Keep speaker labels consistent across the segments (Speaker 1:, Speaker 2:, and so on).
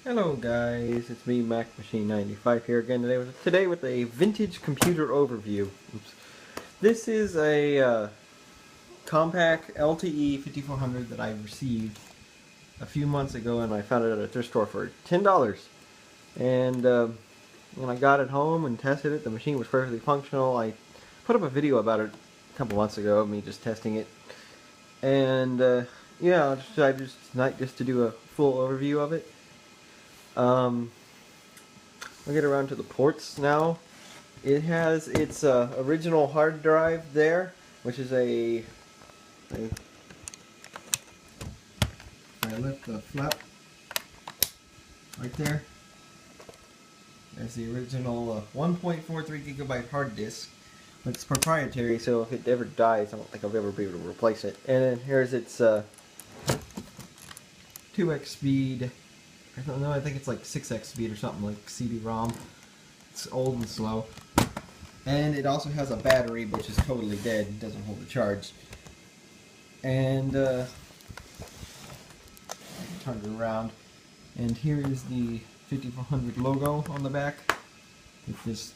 Speaker 1: Hello guys, it's me Mac Machine 95 here again today with a vintage computer overview. Oops. This is a Compaq LTE 5400 that I received a few months ago, and I found it at a thrift store for $10. And when I got it home and tested it, the machine was perfectly functional. I put up a video about it a couple months ago of me just testing it, and yeah, I decided tonight just to do a full overview of it. I'll get around to the ports now. It has its original hard drive there, which is if I lift the flap right there, there's the original 1.43 gigabyte hard disk. But it's proprietary, so if it ever dies, I don't think I'll ever be able to replace it. And then here's its 2x speed. I don't know, I think it's like 6x speed or something, like CD-ROM. It's old and slow. And it also has a battery, which is totally dead. It doesn't hold a charge. And turn it around. And here is the 5400 logo on the back with this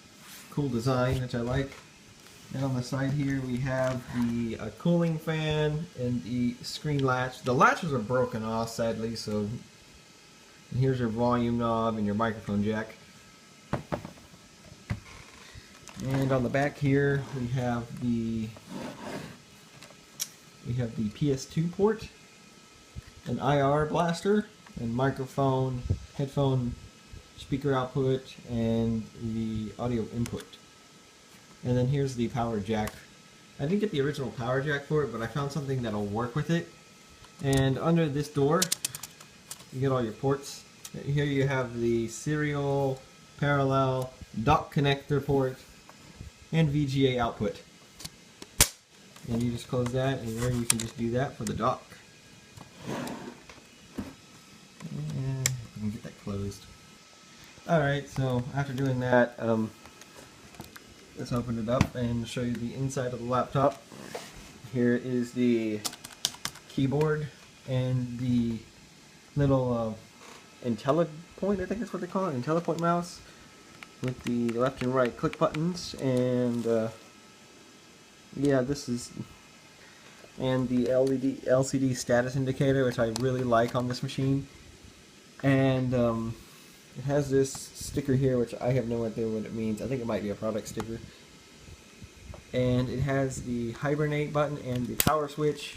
Speaker 1: cool design, which I like. And on the side here we have the cooling fan and the screen latch. The latches are broken off, sadly, so... And here's your volume knob and your microphone jack. And on the back here we have the PS2 port, an IR blaster, and microphone, headphone, speaker output, and the audio input. And then here's the power jack. I didn't get the original power jack for it, but I found something that'll work with it. And under this door, you get all your ports. Here you have the serial, parallel, dock connector port, and VGA output. And you just close that, and there you can just do that for the dock. And I can get that closed. Alright, so after doing that, let's open it up and show you the inside of the laptop. Here is the keyboard and the little IntelliPoint, I think that's what they call it, IntelliPoint mouse, with the left and right click buttons, and yeah, this is, and the LCD status indicator, which I really like on this machine. And it has this sticker here, which I have no idea what it means. I think it might be a product sticker. And it has the hibernate button and the power switch.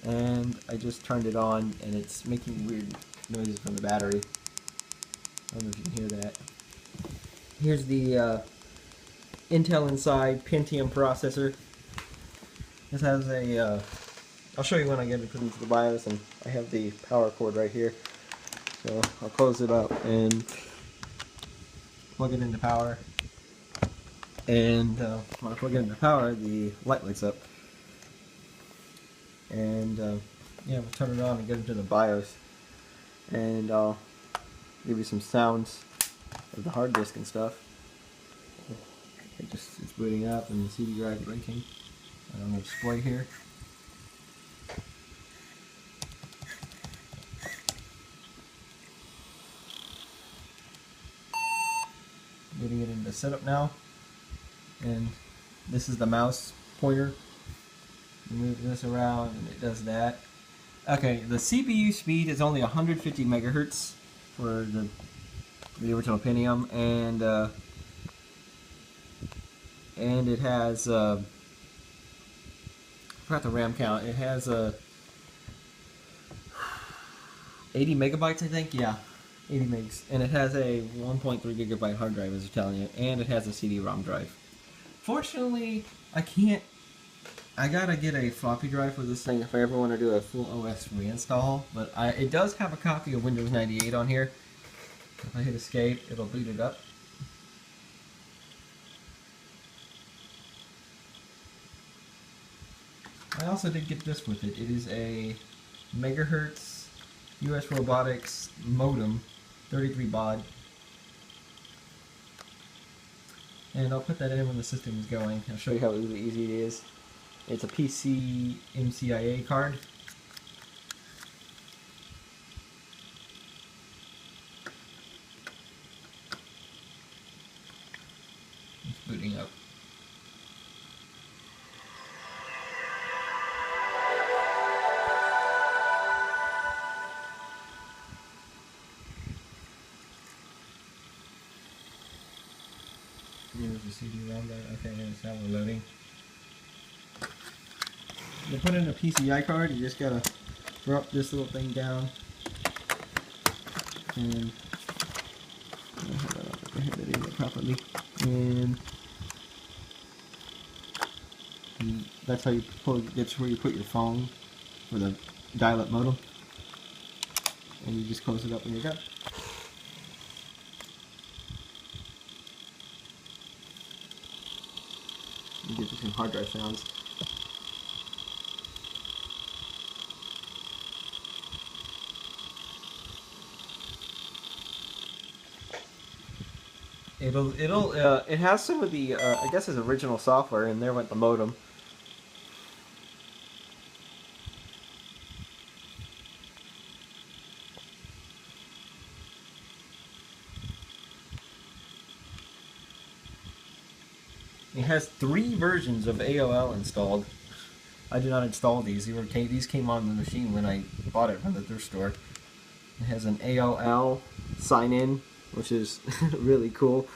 Speaker 1: And I just turned it on, and it's making weird noises from the battery. I don't know if you can hear that. Here's the Intel Inside Pentium processor. This has a, I'll show you when I get it into the BIOS, and I have the power cord right here. So I'll close it up and plug it into power. And when I plug it into power, the light lights up. And yeah, we'll turn it on and get into the BIOS. And I'll give you some sounds of the hard disk and stuff. It's booting up and the CD drive is blinking. I don't have a display here. Getting it into setup now. And this is the mouse pointer. You move this around and it does that. Okay, the CPU speed is only 150 megahertz for the original Pentium, and it has I forgot the RAM count. It has 80 megabytes, I think. Yeah, 80 megs, and it has a 1.3 gigabyte hard drive, as they're telling you, and it has a CD-ROM drive. Fortunately, I gotta get a floppy drive for this thing if I ever want to do a full OS reinstall, but it does have a copy of Windows 98 on here. If I hit escape, it'll boot it up. I also did get this with it. It is a megahertz US Robotics modem, 33 baud. And I'll put that in when the system is going. I'll show you how really easy it is. It's a PC MCIA card. booting up. Here's the CD-ROM there. Okay, it's now we're loading. To put in a PCI card, you just gotta drop this little thing down and properly. And that's how you pull. That's where you put your phone for the dial-up modem, and you just close it up when you're done. You get some hard drive sounds. It has some of the, I guess his original software in there with the modem. It has 3 versions of AOL installed. I did not install these. These came on the machine when I bought it from the thrift store. It has an AOL sign-in, which is really cool.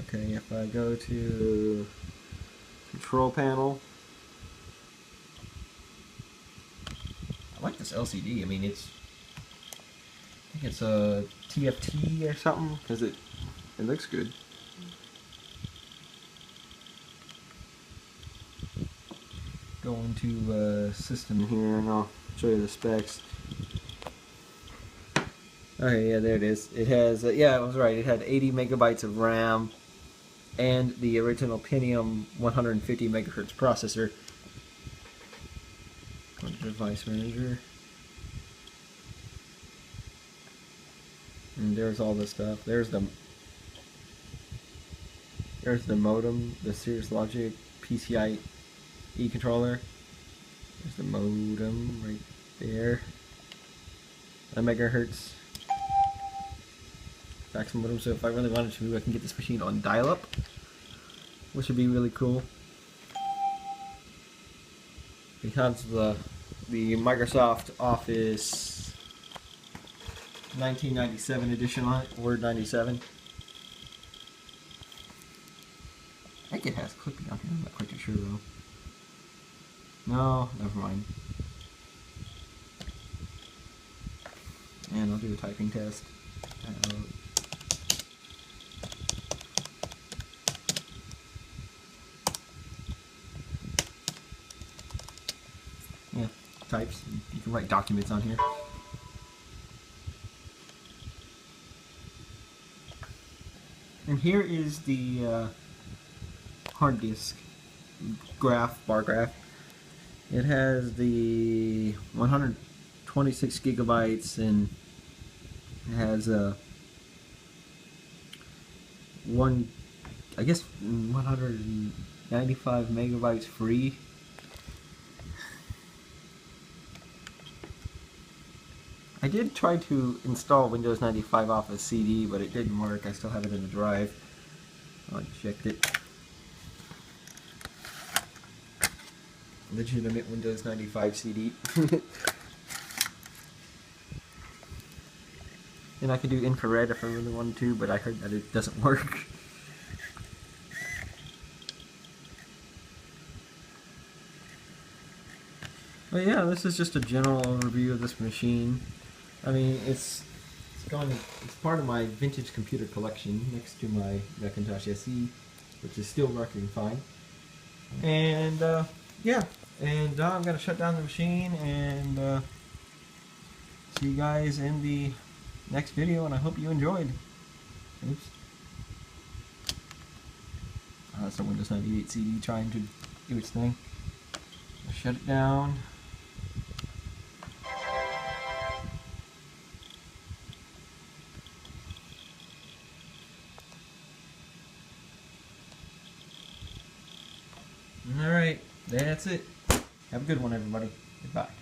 Speaker 1: Okay, if I go to control panel, I like this LCD. I mean, I think it's a TFT or something because it looks good. Go into system here and I'll show you the specs. Okay, yeah, there it is. It has, yeah, I was right. It had 80 megabytes of RAM and the original Pentium 150 megahertz processor. Go to device manager. And there's all the stuff. There's the modem, the Cirrus Logic PCI E controller. There's the modem right there. 1 megahertz fax modem. So if I really wanted to, I can get this machine on dial-up, which would be really cool. It has the Microsoft Office 1997 edition on it, Word 97. I think it has clipping on here. I'm not quite too sure though. No, never mind. And I'll do a typing test. Yeah, types. You can write documents on here. And here is the hard disk bar graph. It has the 126 gigabytes and it has I guess 195 megabytes free. I did try to install Windows 95 off a CD, but it didn't work. I still have it in the drive. I checked it. Legitimate Windows 95 CD. And I could do infrared if I really wanted to, but I heard that it doesn't work. But yeah, this is just a general overview of this machine. I mean, it's part of my vintage computer collection next to my Macintosh SE, which is still working fine. And yeah, and I'm gonna shut down the machine and see you guys in the next video, and I hope you enjoyed. Oops. That's the Windows 98 CD trying to do its thing. I'll shut it down. Alright, that's it. Have a good one, everybody. Goodbye.